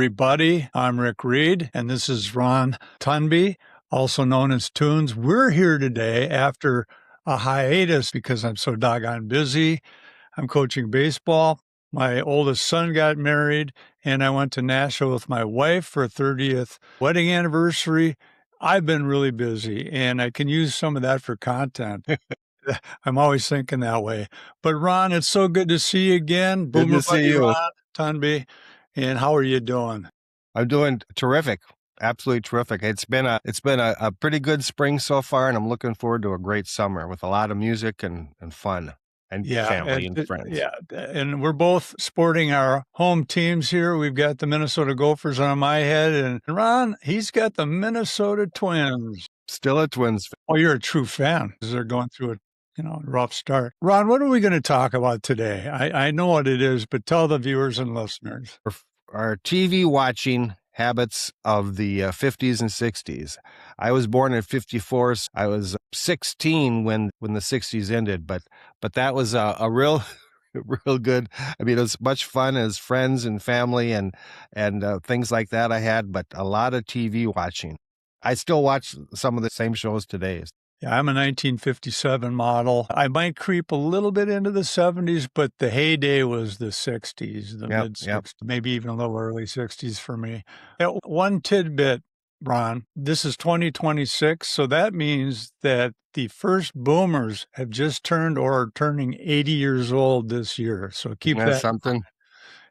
everybody. I'm Rick Reed, and this is Ron Tunby, also known as Tunes. We're here today after a hiatus because I'm so doggone busy. I'm coaching baseball. My oldest son got married, and I went to Nashville with my wife for a 30th wedding anniversary. I've been really busy, and I can use some of that for content. I'm always thinking that way. But Ron, it's so good to see you again. Good to see you, Ron Tunby. And how are you doing? I'm doing terrific. Absolutely terrific. It's been a pretty good spring so far, and I'm looking forward to a great summer with a lot of music and fun and family and friends. Yeah, and we're both sporting our home teams here. We've got the Minnesota Gophers on my head, and Ron, he's got the Minnesota Twins. Still a Twins fan. Oh, you're a true fan because they're going through a rough start. Ron, what are we going to talk about today? I know what it is, but tell the viewers and listeners. Our TV watching habits of the 50s and 60s. I was born in 54. So I was 16 when the 60s ended, but that was a real good. I mean, it was much fun as friends and family and things like that I had, but a lot of TV watching. I still watch some of the same shows today. Yeah, I'm a 1957 model. I might creep a little bit into the 70s, but the heyday was the 60s, the mid-60s, maybe even a little early 60s for me. One tidbit, Ron, this is 2026, so that means that the first boomers have just turned or are turning 80 years old this year. So keep that something.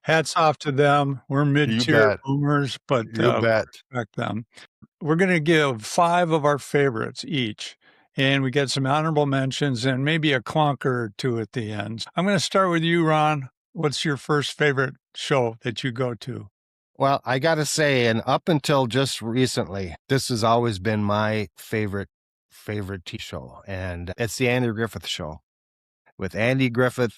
Hats off to them. We're mid-tier boomers, but respect them. We're going to give 5 of our favorites each. And we get some honorable mentions and maybe a clunker or 2 at the end. I'm going to start with you, Ron. What's your first favorite show that you go to? Well, I got to say, and up until just recently, this has always been my favorite TV show. And it's the Andy Griffith Show. With Andy Griffith,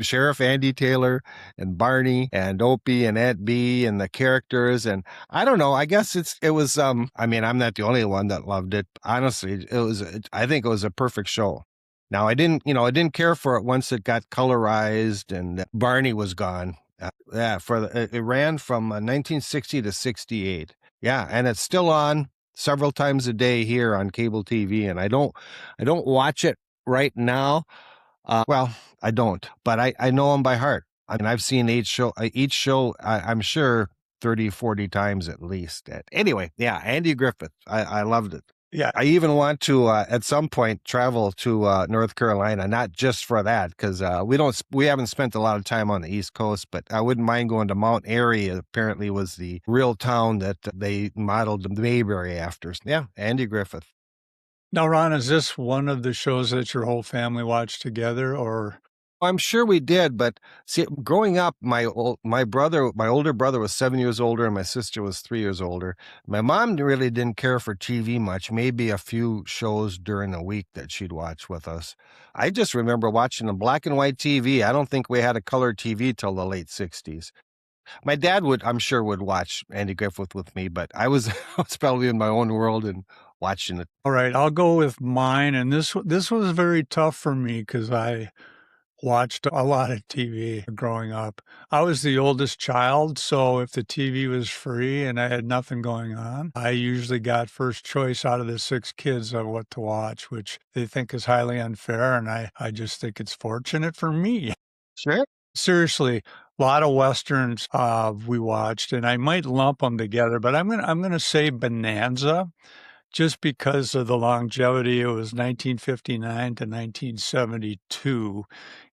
Sheriff Andy Taylor, and Barney, and Opie, and Aunt Bee, and the characters. And I don't know. I guess it was. I mean, I'm not the only one that loved it. Honestly, I think it was a perfect show. Now, I didn't care for it once it got colorized and Barney was gone. It ran from 1960 to 68. Yeah, and it's still on several times a day here on cable TV. And I don't watch it right now. Well, I don't, but I know them by heart. I mean, I've seen each show, I'm sure 30, 40 times at least. Anyway, yeah, Andy Griffith. I loved it. Yeah. I even want to, at some point, travel to North Carolina, not just for that, because we haven't spent a lot of time on the East Coast, but I wouldn't mind going to Mount Airy. Apparently was the real town that they modeled the Mayberry after. Yeah, Andy Griffith. Now, Ron, is this one of the shows that your whole family watched together, or? I'm sure we did, but see, growing up, my older brother was 7 years older, and my sister was 3 years older. My mom really didn't care for TV much, maybe a few shows during the week that she'd watch with us. I just remember watching a black and white TV. I don't think we had a color TV till the late 60s. My dad I'm sure would watch Andy Griffith with me, but I was probably in my own world and watching it. All right, I'll go with mine. And this was very tough for me because I watched a lot of TV growing up. I was the oldest child, so if the TV was free and I had nothing going on, I usually got first choice out of the 6 kids of what to watch, which they think is highly unfair. And I just think it's fortunate for me. Sure. Seriously, a lot of Westerns we watched, and I might lump them together, but I'm gonna say Bonanza, just because of the longevity. It was 1959 to 1972,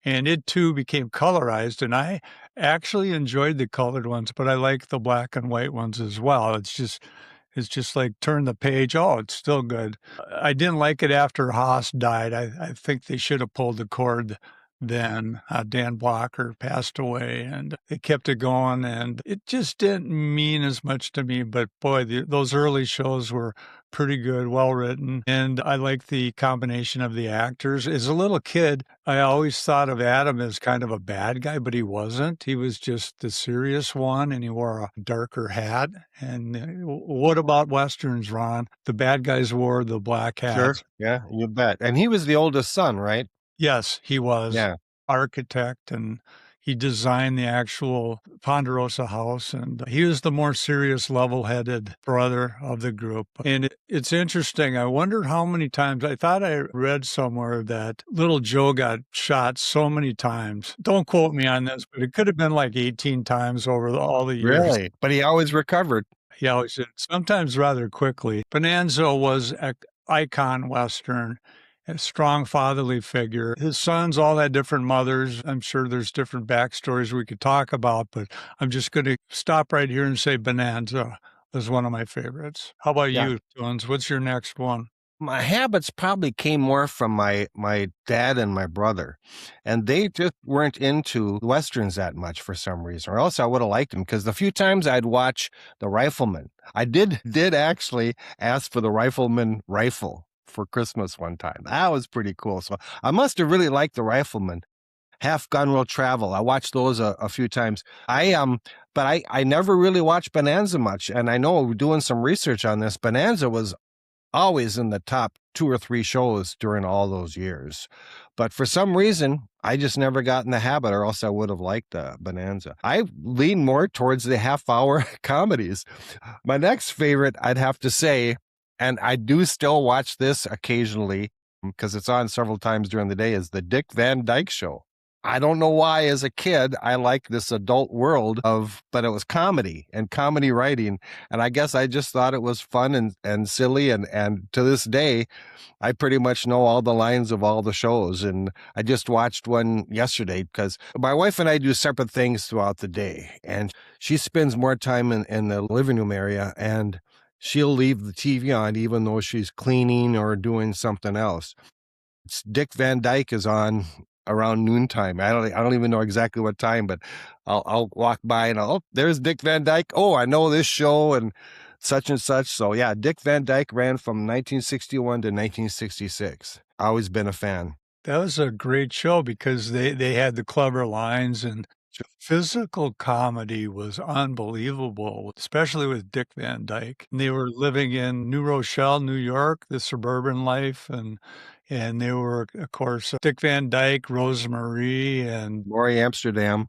and it too became colorized, and I actually enjoyed the colored ones, but I like the black and white ones as well. It's just like turn the page. Oh, it's still good. I didn't like it after Haas died. I think they should have pulled the cord then. Dan Blocker passed away, and they kept it going, and it just didn't mean as much to me. But boy, those early shows were pretty good, well written, and I like the combination of the actors. As a little kid, I always thought of Adam as kind of a bad guy, but he wasn't. He was just the serious one, and he wore a darker hat. And what about Westerns, Ron? The bad guys wore the black hats. Sure, yeah, you bet. And he was the oldest son, right? Yes, he was. Yeah. Architect, and He designed the actual Ponderosa house, and he was the more serious, level-headed brother of the group. And it's interesting. I wondered how many times, I thought I read somewhere that little Joe got shot so many times. Don't quote me on this, but it could have been like 18 times over all the years. Really? But he always recovered. He always did, sometimes rather quickly. Bonanza was an icon Western, a strong fatherly figure. His sons all had different mothers. I'm sure there's different backstories we could talk about, but I'm just going to stop right here and say Bonanza was one of my favorites. How about you, Jones? What's your next one? My habits probably came more from my dad and my brother, and they just weren't into westerns that much for some reason, or else I would have liked them. Because the few times I'd watch The Rifleman, I did actually ask for the Rifleman rifle for Christmas one time. That was pretty cool. So I must have really liked The Rifleman. Half Gun Will Travel. I watched those a few times. But I never really watched Bonanza much, and I know doing some research on this, Bonanza was always in the top 2 or 3 shows during all those years. But for some reason, I just never got in the habit, or else I would have liked Bonanza. I lean more towards the half-hour comedies. My next favorite, I'd have to say, and I do still watch this occasionally because it's on several times during the day, is the Dick Van Dyke Show. I don't know why as a kid I liked this adult world but it was comedy and comedy writing. And I guess I just thought it was fun and silly. And to this day, I pretty much know all the lines of all the shows. And I just watched one yesterday because my wife and I do separate things throughout the day. And she spends more time in the living room area, and she'll leave the TV on even though she's cleaning or doing something else. Dick Van Dyke is on around noontime. I don't even know exactly what time, but I'll walk by and there's Dick Van Dyke. Oh, I know this show and such and such. So yeah, Dick Van Dyke ran from 1961 to 1966. Always been a fan. That was a great show because they had the clever lines, and physical comedy was unbelievable, especially with Dick Van Dyke. They were living in New Rochelle, New York, the suburban life, and they were, of course, Dick Van Dyke, Rosemarie, and Maury Amsterdam.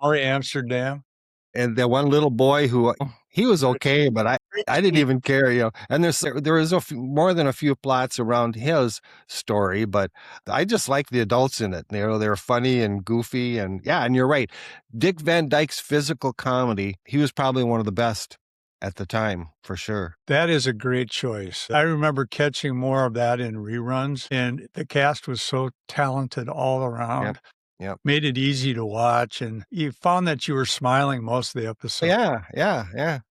And the one little boy who he was okay, but I didn't even care, And there is more than a few plots around his story, but I just like the adults in it. They're funny and goofy, and you're right. Dick Van Dyke's physical comedy, he was probably one of the best at the time, for sure. That is a great choice. I remember catching more of that in reruns, and the cast was so talented all around. Yep. Made it easy to watch, and you found that you were smiling most of the episode. Yeah.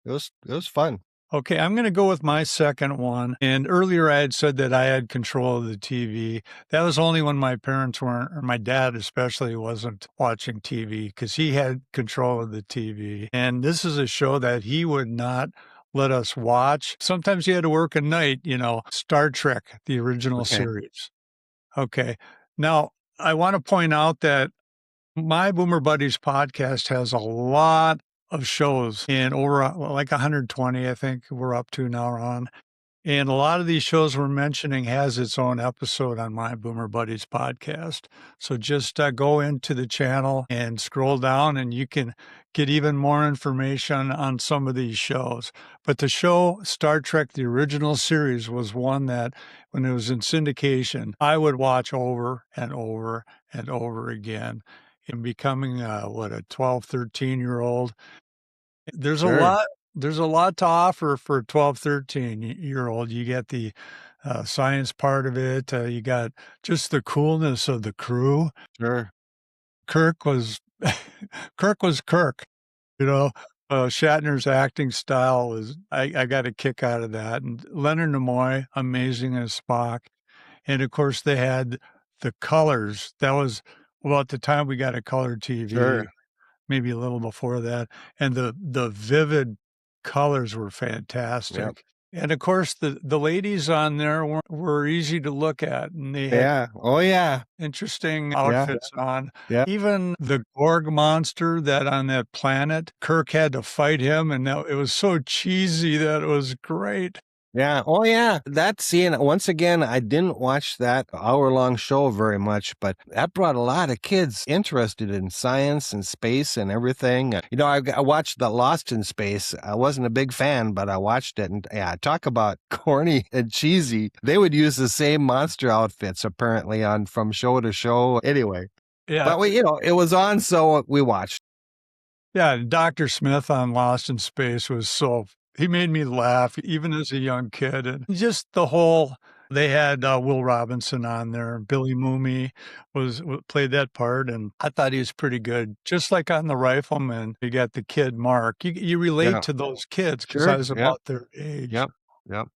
It was fun. Okay, I'm going to go with my second one. And earlier I had said that I had control of the TV. That was only when my parents weren't, or my dad especially wasn't watching TV, because he had control of the TV. And this is a show that he would not let us watch. Sometimes he had to work at night, Star Trek, the original series. Okay. Now, I want to point out that my Boomer Buddies podcast has a lot of shows, and over like 120, I think we're up to now, Ron. And a lot of these shows we're mentioning has its own episode on my Boomer Buddies podcast. So just go into the channel and scroll down, and you can get even more information on some of these shows. But the show Star Trek, the original series, was one that when it was in syndication, I would watch over and over and over again. In becoming a 12, 13-year-old. There's a lot to offer for a 12, 13-year-old. You get the science part of it. You got just the coolness of the crew. Sure. Kirk was Kirk. Shatner's acting style was, I got a kick out of that. And Leonard Nimoy, amazing as Spock. And of course they had the colors. That was, at the time we got a color TV, maybe a little before that. And the vivid colors were fantastic. Yep. And of course the ladies on there were easy to look at, and they had interesting outfits on. Yeah. Even the Gorg monster that on that planet, Kirk had to fight him, and it was so cheesy that it was great. Yeah. Oh, yeah. That scene, once again, I didn't watch that hour-long show very much, but that brought a lot of kids interested in science and space and everything. I watched the Lost in Space. I wasn't a big fan, but I watched it. And yeah, talk about corny and cheesy. They would use the same monster outfits apparently on from show to show. Anyway, Yeah, but it was on, so we watched. yeah. Dr. Smith on Lost in Space was he made me laugh even as a young kid. And just they had Will Robinson on there. Billy Mooney played that part, and I thought he was pretty good. Just like on The Rifleman, you got the kid Mark. You relate Yeah. to those kids because I Sure. was Yep. about their age, Yep. Yep.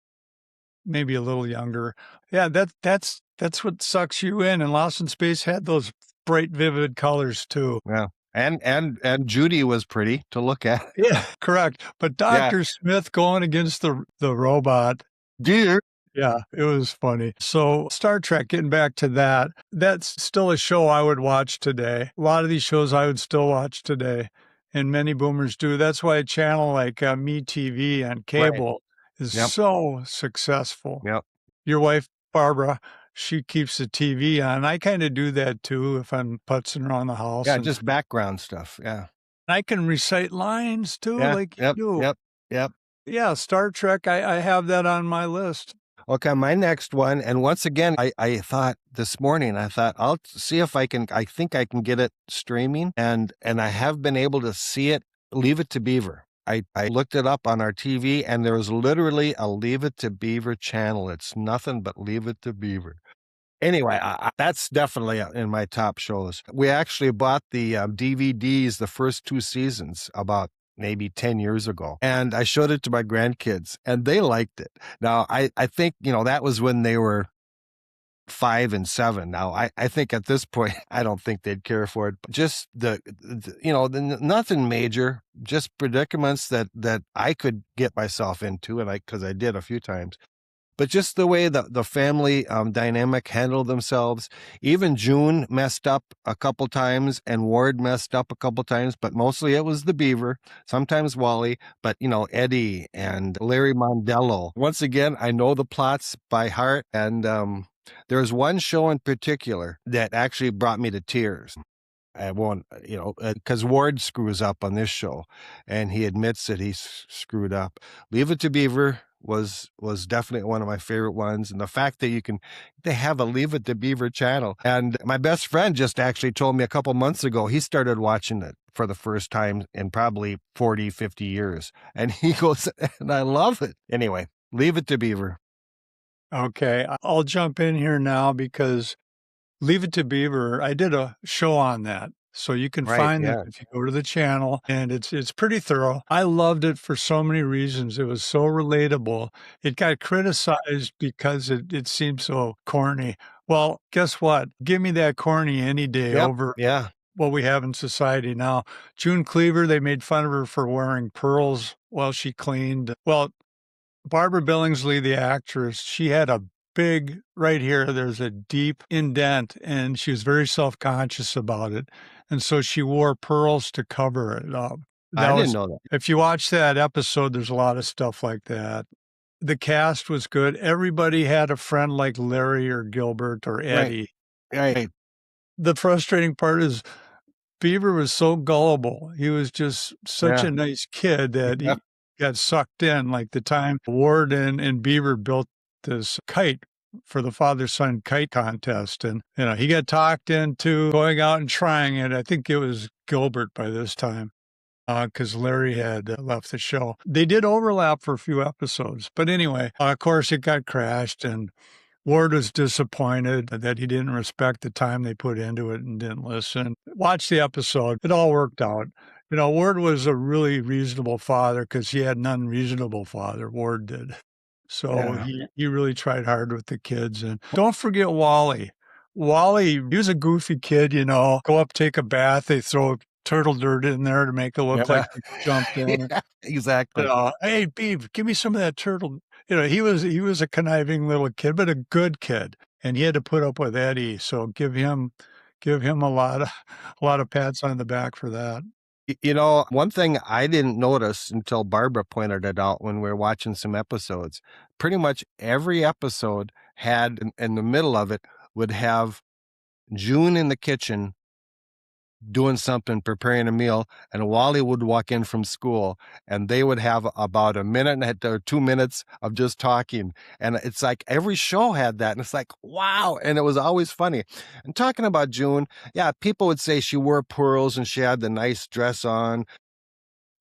maybe a little younger. Yeah, that's what sucks you in. And Lost in Space had those bright, vivid colors too. Yeah. And Judy was pretty to look at. Yeah, correct. But Yeah. Dr. Smith going against the robot, Dear. yeah, it was funny. So Star Trek, getting back to that, that's still a show I would watch today. A lot of these shows I would still watch today, and many boomers do. That's why a channel like Me TV on Right. cable is Yep. so successful. Yep. Your wife, Barbara, she keeps the TV on. I kind of do that too if I'm putzing around the house. Yeah. And Just background stuff. Yeah. I can recite lines too, Yeah. like Yep. you do. Yep. Yep. Yeah, Star Trek, I have that on my list. Okay, my next one, and once again, I thought this morning, I'll see if I think I can get it streaming, and I have been able to see it. Leave It to Beaver. I looked it up on our TV, and there was literally a Leave It to Beaver channel. It's nothing but Leave It to Beaver. Anyway, that's definitely in my top shows. We actually bought the DVDs, the first 2 seasons, about maybe 10 years ago. And I showed it to my grandkids and they liked it. Now, I think, that was when they were 5 and 7. Now, I think at this point, I don't think they'd care for it. But just nothing major, just predicaments that I could get myself into, and because I did a few times. But just the way the family dynamic handled themselves. Even June messed up a couple times and Ward messed up a couple times, but mostly it was the Beaver, sometimes Wally, but Eddie and Larry Mondello. Once again, I know the plots by heart, and there's one show in particular that actually brought me to tears. I won't, because Ward screws up on this show, and he admits that he's screwed up. Leave It to Beaver was definitely one of my favorite ones, and the fact that they have a Leave It to Beaver channel. And my best friend just actually told me a couple months ago he started watching it for the first time in probably 40, 50 years, and he goes, and I love it. Anyway, Leave It to Beaver. Okay, I'll jump in here now because Leave It to Beaver, I did a show on that. So you can Right? find that Yeah. if you go to the channel, and it's pretty thorough. I loved it for so many reasons. It was so relatable. It got criticized because it seemed so corny. Well, guess what? Give me that corny any day Yep. over Yeah. what we have in society now. June Cleaver, they made fun of her for wearing pearls while she cleaned. Well, Barbara Billingsley, the actress, she had a big, right here, there's a deep indent, and she was very self-conscious about it. And so she wore pearls to cover it up. I didn't know that. If you watch that episode, there's a lot of stuff like that. The cast was good. Everybody had a friend like Larry or Gilbert or Eddie. Right. The frustrating part is Beaver was so gullible. He was just such a nice kid that he got sucked in. Like the time Ward and Beaver built this kite for the father-son kite contest. And, he got talked into going out and trying it. I think it was Gilbert by this time because Larry had left the show. They did overlap for a few episodes. But anyway, of course, it got crashed, and Ward was disappointed that he didn't respect the time they put into it and didn't listen. Watch the episode. It all worked out. Ward was a really reasonable father because he had an unreasonable father. Ward did. So he really tried hard with the kids. And don't forget Wally. Wally, he was a goofy kid, go up, take a bath. They throw turtle dirt in there to make it look like he jumped in. Yeah, exactly. Hey, Beav, give me some of that turtle. He was a conniving little kid, but a good kid, and he had to put up with Eddie. So give him a lot of pats on the back for that. You know, one thing I didn't notice until Barbara pointed it out when we were watching some episodes. Pretty much every episode had, in the middle of it, would have June in the kitchen doing something, preparing a meal, and Wally would walk in from school, and they would have about a minute or 2 minutes of just talking. And it's like every show had that, and it's like, wow. And it was always funny. And talking about June, yeah, people would say she wore pearls and she had the nice dress on.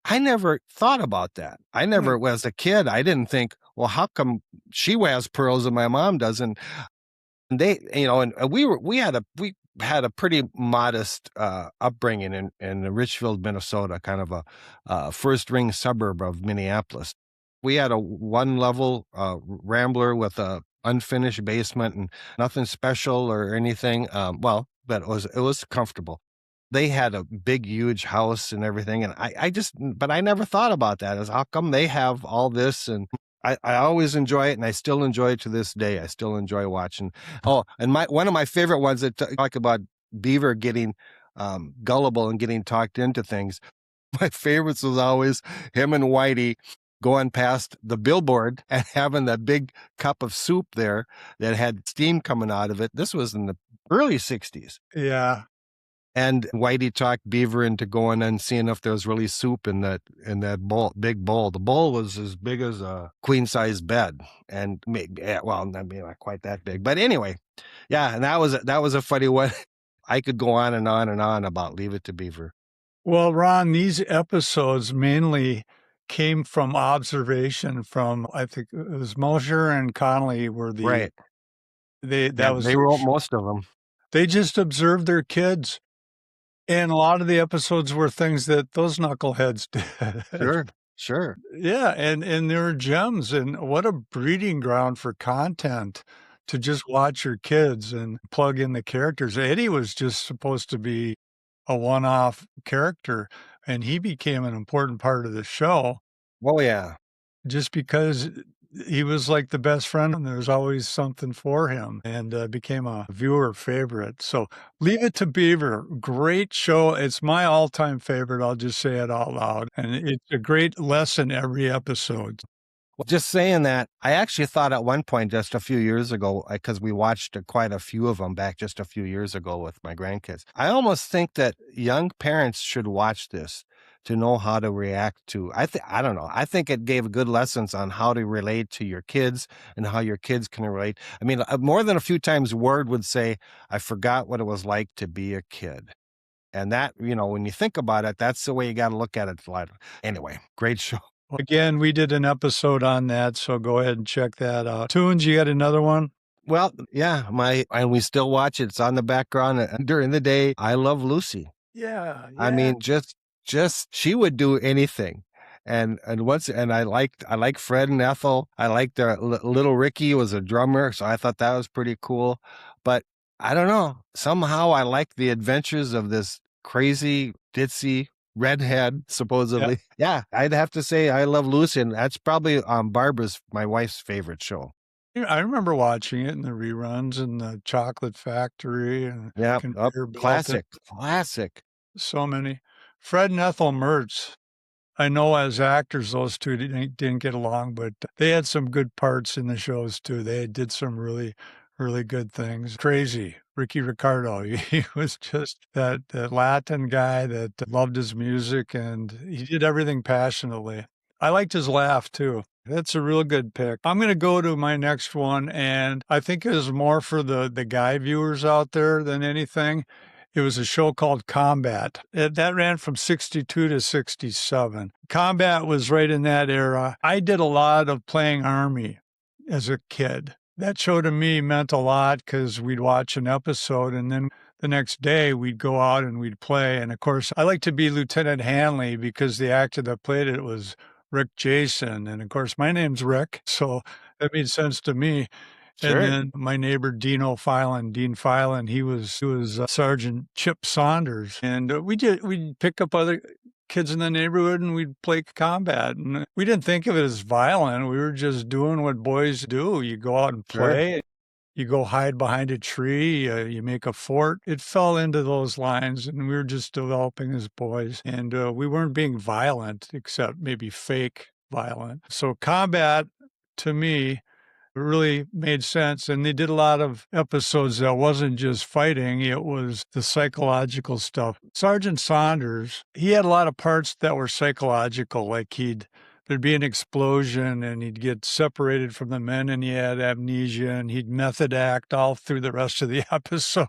I never thought about that. I never, as a kid, I didn't think, well, how come she wears pearls and my mom doesn't? And they, and we had a pretty modest upbringing in Richfield, Minnesota, kind of a first ring suburb of Minneapolis. We had a one level Rambler with a unfinished basement and nothing special or anything. But it was comfortable. They had a big, huge house and everything, and but I never thought about that. As how come they have all this? And I always enjoy it, and I still enjoy it to this day. I still enjoy watching. Oh, and one of my favorite ones that talk about Beaver getting gullible and getting talked into things. My favorites was always him and Whitey going past the billboard and having that big cup of soup there that had steam coming out of it. This was in the early 60s. Yeah. And Whitey talked Beaver into going and seeing if there was really soup in that big bowl. The bowl was as big as a queen size bed, and maybe, not quite that big, but anyway, yeah. And that was a funny one. I could go on and on and on about Leave It to Beaver. Well, Ron, these episodes mainly came from observation from, I think it was Mosher and Connolly were Right. They They wrote most of them. They just observed their kids. And a lot of the episodes were things that those knuckleheads did. Sure. Yeah, and they were gems, and what a breeding ground for content to just watch your kids and plug in the characters. Eddie was just supposed to be a one-off character, and he became an important part of the show. Oh, yeah. Just because he was like the best friend, and there's always something for him, and became a viewer favorite. So Leave It to Beaver, great show. It's my all-time favorite. I'll just say it out loud. And it's a great lesson every episode. Well, just saying that, I actually thought at one point just a few years ago, because we watched quite a few of them back just a few years ago with my grandkids. I almost think that young parents should watch this to know how to react to. I don't know. I think it gave good lessons on how to relate to your kids and how your kids can relate. I mean, more than a few times, Word would say, "I forgot what it was like to be a kid." And that, when you think about it, that's the way you got to look at it. Anyway, great show. Again, we did an episode on that, so go ahead and check that out. Tunes, you got another one? Well, yeah, and we still watch it. It's on the background during the day. I Love Lucy. Yeah. I mean, just she would do anything. And I like Fred and Ethel. I liked their little Ricky was a drummer, so I thought that was pretty cool. But I don't know. Somehow I like the adventures of this crazy, ditzy redhead, supposedly. Yeah, I'd have to say I Love Lucy, and that's probably my wife's favorite show. I remember watching it in the reruns and the Chocolate Factory and classic. So many. Fred and Ethel Mertz. I know as actors, those two didn't get along, but they had some good parts in the shows too. They did some really, really good things. Crazy. Ricky Ricardo. He was just that Latin guy that loved his music, and he did everything passionately. I liked his laugh too. That's a real good pick. I'm going to go to my next one, and I think it was more for the guy viewers out there than anything. It was a show called Combat. That ran from 62 to 67. Combat was right in that era. I did a lot of playing Army as a kid. That show to me meant a lot because we'd watch an episode and then the next day we'd go out and we'd play. And of course, I like to be Lieutenant Hanley because the actor that played it was Rick Jason. And of course, my name's Rick, so that made sense to me. Sure. And then my neighbor Dean Filan, he was Sergeant Chip Saunders, and we'd pick up other kids in the neighborhood and we'd play combat. And we didn't think of it as violent. We were just doing what boys do. You go out and play. you go hide behind a tree, you make a fort. It fell into those lines, and we were just developing as boys, and we weren't being violent, except maybe fake violent. So combat, to me, really made sense. And they did a lot of episodes that wasn't just fighting, it was the psychological stuff. Sergeant Saunders, he had a lot of parts that were psychological, like there'd be an explosion and he'd get separated from the men and he had amnesia and he'd method act all through the rest of the episode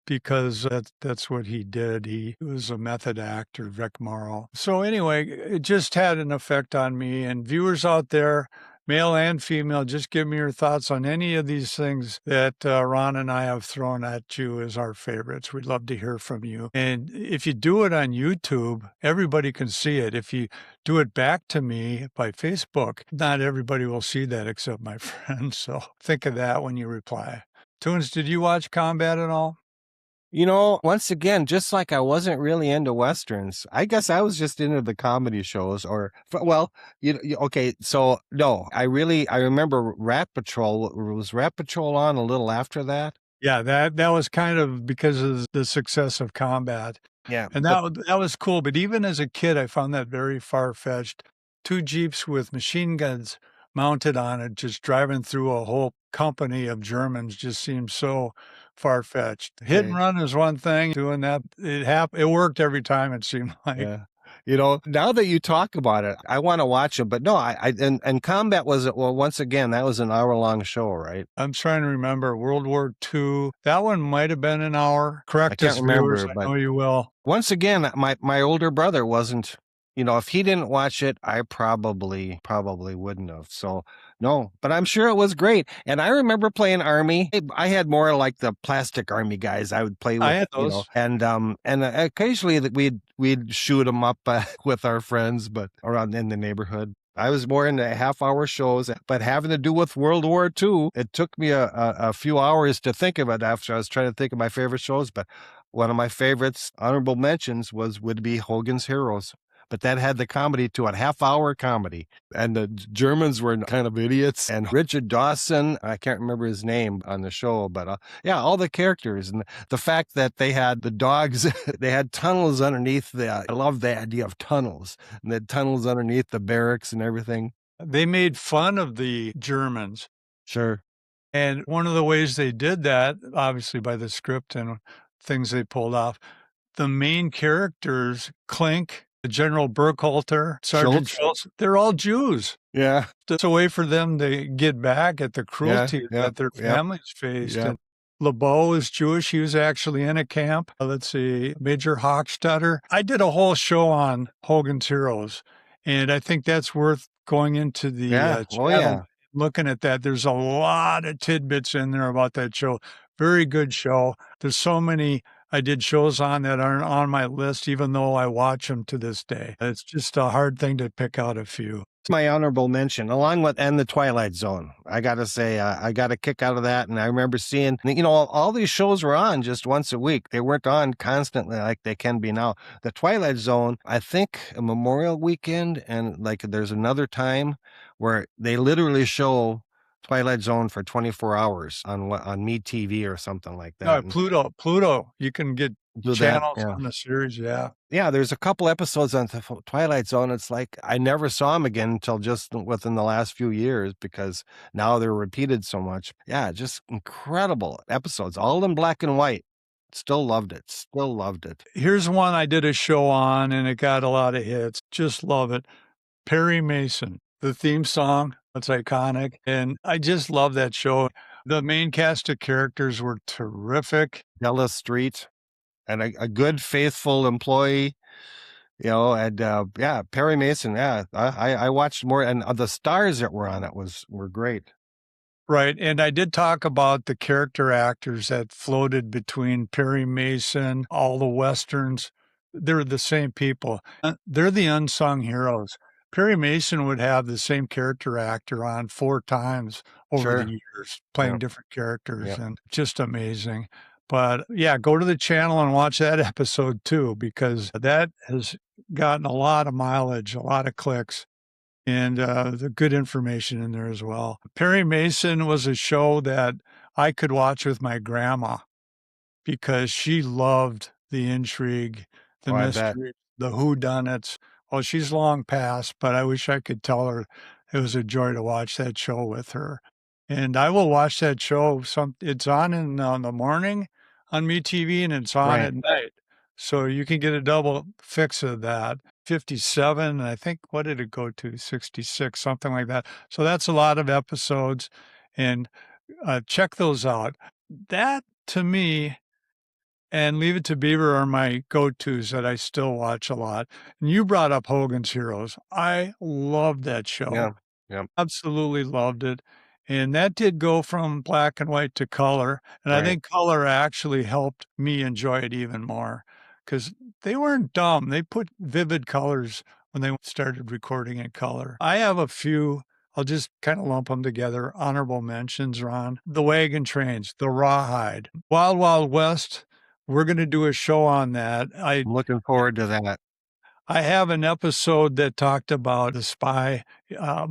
because that's what he did. He was a method actor, Vic Morrow. So anyway, it just had an effect on me. And viewers out there, male and female, just give me your thoughts on any of these things that Ron and I have thrown at you as our favorites. We'd love to hear from you. And if you do it on YouTube, everybody can see it. If you do it back to me by Facebook, not everybody will see that except my friends. So think of that when you reply. Tunes, did you watch Combat at all? Once again, just like I wasn't really into Westerns, I guess I was just into the comedy shows okay. So no, I remember Rat Patrol. Was Rat Patrol on a little after that? Yeah, that was kind of because of the success of Combat. Yeah. And that was cool. But even as a kid, I found that very far-fetched. 2 Jeeps with machine guns mounted on it, just driving through a whole company of Germans just seemed so far-fetched. Hit and run is one thing. Doing that, it worked every time, it seemed like. Yeah. Now that you talk about it, I want to watch it, but no, and Combat once again, that was an hour-long show, right? I'm trying to remember. World War II, that one might have been an hour. Correct us, viewers, I know you will. Once again, my older brother wasn't, if he didn't watch it, I probably wouldn't have. So no, but I'm sure it was great. And I remember playing Army. I had more like the plastic Army guys I would play with. I had those. And occasionally we'd shoot them up with our friends, but around in the neighborhood. I was more into half-hour shows, but having to do with World War II, it took me a few hours to think of it after I was trying to think of my favorite shows. But one of my favorites, honorable mentions, would be Hogan's Heroes. But that had the comedy to it, half-hour comedy. And the Germans were kind of idiots. And Richard Dawson, I can't remember his name on the show, but all the characters. And the fact that they had the dogs, they had tunnels underneath I love the idea of tunnels. And they had tunnels underneath the barracks and everything. They made fun of the Germans. Sure. And one of the ways they did that, obviously by the script and things they pulled off, the main characters, Klink, General Burkhalter, Sergeant Schultz, they're all Jews. Yeah. It's a way for them to get back at the cruelty that their families faced. Yeah. And LeBeau is Jewish. He was actually in a camp. Let's see, Major Hochstetter. I did a whole show on Hogan's Heroes, and I think that's worth going into the channel, looking at that. There's a lot of tidbits in there about that show. Very good show. There's so many I did shows on that aren't on my list, even though I watch them to this day. It's just a hard thing to pick out a few. It's my honorable mention, along with the Twilight Zone. I got to say, I got a kick out of that. And I remember seeing, all these shows were on just once a week. They weren't on constantly like they can be now. The Twilight Zone, I think a Memorial Weekend, and like there's another time where they literally show Twilight Zone for 24 hours on MeTV or something like that. No, Pluto. You can get channels on the series, Yeah, there's a couple episodes on the Twilight Zone. It's like I never saw them again until just within the last few years because now they're repeated so much. Yeah, just incredible episodes, all in black and white. Still loved it. Here's one I did a show on, and it got a lot of hits. Just love it. Perry Mason, the theme song. It's iconic. And I just love that show. The main cast of characters were terrific. Della Street and a good, faithful employee, Perry Mason. Yeah, I watched more, and the stars that were on it were great. Right. And I did talk about the character actors that floated between Perry Mason, all the Westerns. They're the same people. They're the unsung heroes. Perry Mason would have the same character actor on 4 times over the years, playing different characters, and just amazing. But yeah, go to the channel and watch that episode too, because that has gotten a lot of mileage, a lot of clicks, and the good information in there as well. Perry Mason was a show that I could watch with my grandma because she loved the intrigue, the Oh, I bet. mystery, the whodunits. Well, she's long passed, but I wish I could tell her it was a joy to watch that show with her. And I will watch that show. It's on in the morning on MeTV, and it's on Right. at night, so you can get a double fix of that. 57, and I think what did it go to? 66, something like that. So that's a lot of episodes, and check those out. That to me and Leave It to Beaver are my go-tos that I still watch a lot. And you brought up Hogan's Heroes. I loved that Yeah. show. Yeah. Absolutely loved it. And that did go from black and white to color. And I Right. think color actually helped me enjoy it even more because they weren't dumb. They put vivid colors when they started recording in color. I have a few. I'll just kind of lump them together. Honorable mentions, Ron. The Wagon Trains, The Rawhide, Wild Wild West. We're going to do a show on that. I'm looking forward to that. I have an episode that talked about the spy,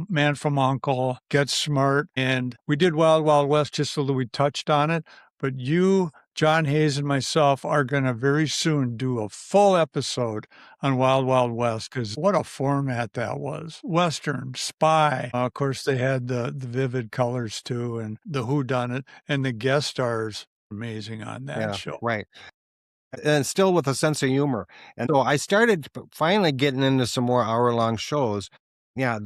Man from Uncle, Get Smart, and we did Wild Wild West just so that we touched on it. But you, John Hayes, and myself are going to very soon do a full episode on Wild Wild West because what a format that was. Western, spy. Of course, they had the vivid colors too, and the whodunit, and the guest stars amazing on that show. Right. And still with a sense of humor. And so I started finally getting into some more hour-long shows. Yeah,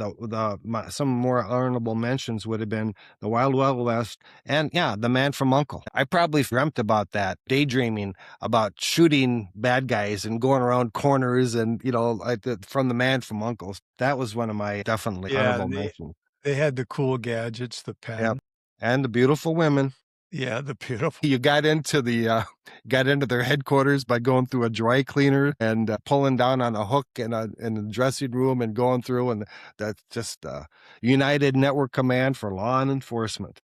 some more honorable mentions would have been the Wild Wild West and the Man from Uncle. I probably dreamt about that, daydreaming about shooting bad guys and going around corners and from the Man from Uncle. That was one of my definitely honorable mentions. They had the cool gadgets, the pen. Yep. And the beautiful women. Yeah, the beautiful. You got into their headquarters by going through a dry cleaner and pulling down on a hook in the dressing room and going through, and that's just United Network Command for Law and Enforcement.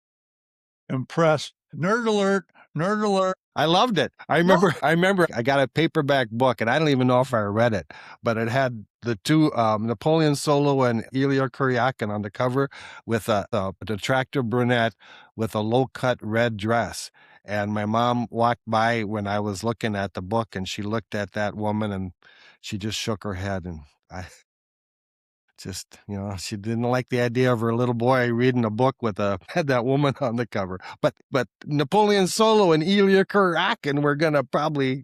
Impressed. Nerd alert! Nerd alert! I loved it. I remember I got a paperback book, and I don't even know if I read it, but it had the two Napoleon Solo and Elia Kuryakin on the cover with a attractive brunette with a low-cut red dress. And my mom walked by when I was looking at the book, and she looked at that woman, and she just shook her head, and I just, she didn't like the idea of her little boy reading a book with had that woman on the cover. But Napoleon Solo and Elia Kuryakin were gonna probably,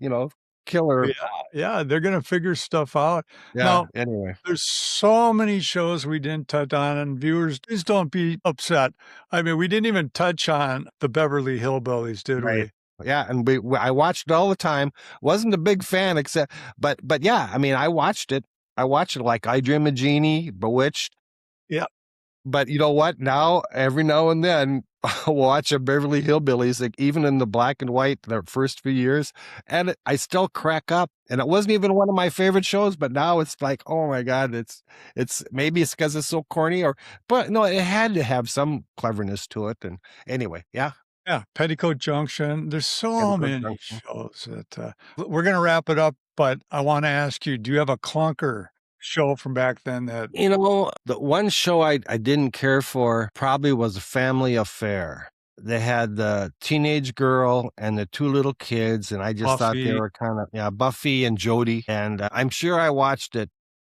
kill her. Yeah, they're gonna figure stuff out. Yeah. Now, anyway, there's so many shows we didn't touch on, and viewers, please don't be upset. I mean, we didn't even touch on the Beverly Hillbillies, did we? Yeah, and I watched it all the time. Wasn't a big fan, but yeah, I mean, I watched it. I watched it like I Dream of Jeannie, Bewitched. Yeah. But you know what? Now, every now and then, I'll watch a Beverly Hillbillies, like even in the black and white, the first few years, and I still crack up. And it wasn't even one of my favorite shows, but now it's like, oh my God, it's maybe it's because it's so corny, but no, it had to have some cleverness to it. And anyway, yeah. Yeah, Petticoat Junction. There's so many shows that we're going to wrap it up, but I want to ask you, do you have a clunker show from back then that the one show I didn't care for probably was A Family Affair. They had the teenage girl and the two little kids, and I just thought they were kind of Buffy and Jody, and I'm sure I watched it.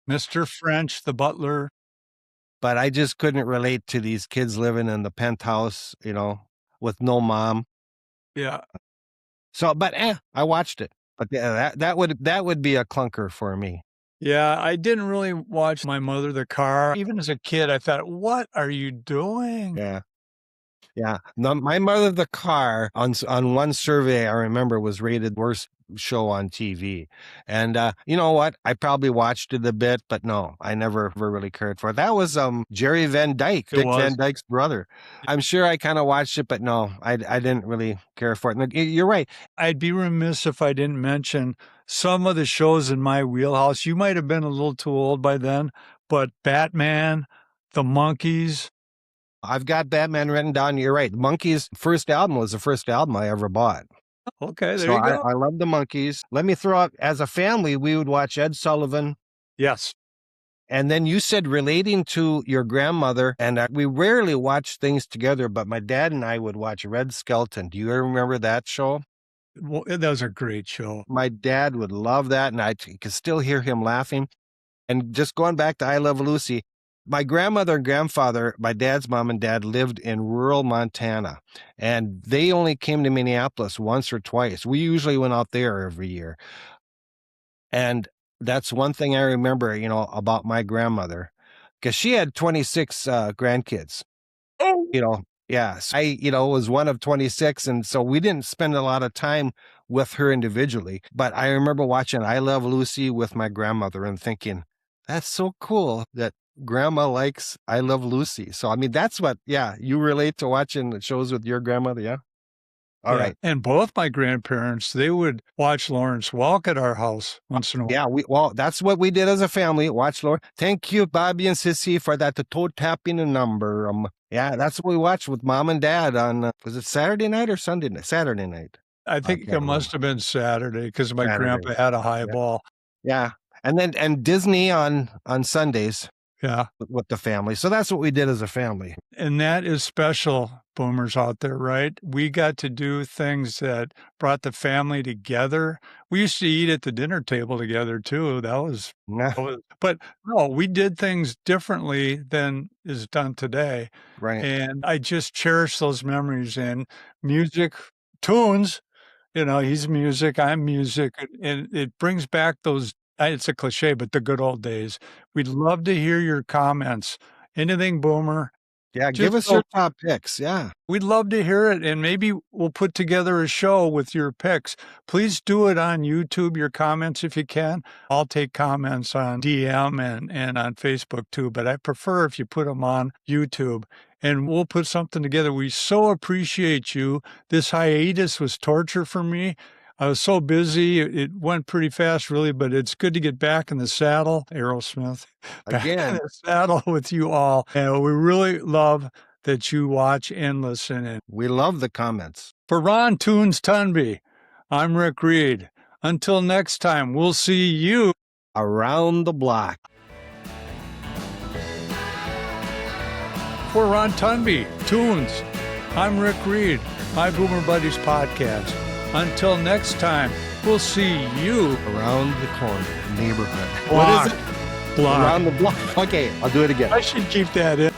Mr. French, the butler. But I just couldn't relate to these kids living in the penthouse, with no mom. Yeah. So, but I watched it. But that would be a clunker for me. Yeah, I didn't really watch My Mother the Car. Even as a kid, I thought, what are you doing? Yeah. Yeah. My Mother the Car on one survey I remember was rated worst show on TV. And you know what? I probably watched it a bit, but no, I never really cared for it. That was Jerry Van Dyke, Dick Van Dyke's brother. I'm sure I kind of watched it, but no, I didn't really care for it. And you're right. I'd be remiss if I didn't mention some of the shows in my wheelhouse. You might have been a little too old by then, but Batman, The Monkees. I've got Batman written down. You're right. Monkees' first album was the first album I ever bought. Okay, there you go. I love the Monkees. Let me throw out, as a family, we would watch Ed Sullivan. Yes. And then you said relating to your grandmother, and we rarely watch things together, but my dad and I would watch Red Skelton. Do you remember that show? Well, that was a great show. My dad would love that, and I could still hear him laughing. And just going back to I Love Lucy, my grandmother and grandfather, my dad's mom and dad, lived in rural Montana, and they only came to Minneapolis once or twice. We usually went out there every year. And that's one thing I remember, about my grandmother, because she had 26 grandkids. Oh, Yes, I, was one of 26. And so we didn't spend a lot of time with her individually. But I remember watching I Love Lucy with my grandmother and thinking, that's so cool that grandma likes I Love Lucy. So, I mean, that's what, you relate to watching the shows with your grandmother. Yeah. All yeah. right. And both my grandparents, they would watch Lawrence Welk at our house once in a while. Yeah, that's what we did as a family. Watch Lord. Thank you, Bobby and Sissy, for that toe tapping a number. Yeah, that's what we watched with mom and dad on, was it Saturday night or Sunday night? Saturday night. I think it must have been Saturday because my Saturday. grandpa had a highball. Yeah. And Disney on Sundays. Yeah. With the family. So that's what we did as a family. And that is special, boomers out there, right? We got to do things that brought the family together. We used to eat at the dinner table together too. But no, we did things differently than is done today. Right. And I just cherish those memories and music, tunes, he's music, I'm music. And it brings back those, it's a cliche, but the good old days. We'd love to hear your comments. Anything, Boomer. Yeah, give us your top picks. Yeah. We'd love to hear it, and maybe we'll put together a show with your picks. Please do it on YouTube, your comments if you can. I'll take comments on DM and on Facebook too, but I prefer if you put them on YouTube. And we'll put something together. We so appreciate you. This hiatus was torture for me. I was so busy. It went pretty fast, really, but it's good to get back in the saddle, Aerosmith, back in the saddle with you all. And we really love that you watch and listen. And we love the comments. For Ron Tunes Tunby, I'm Rick Reed. Until next time, we'll see you around the block. For Ron Tunby, Tunes, I'm Rick Reed, my Boomer Buddies podcast. Until next time, we'll see you around the corner, neighborhood. Block. What is it? Block. Around the block. Okay, I'll do it again. I should keep that in.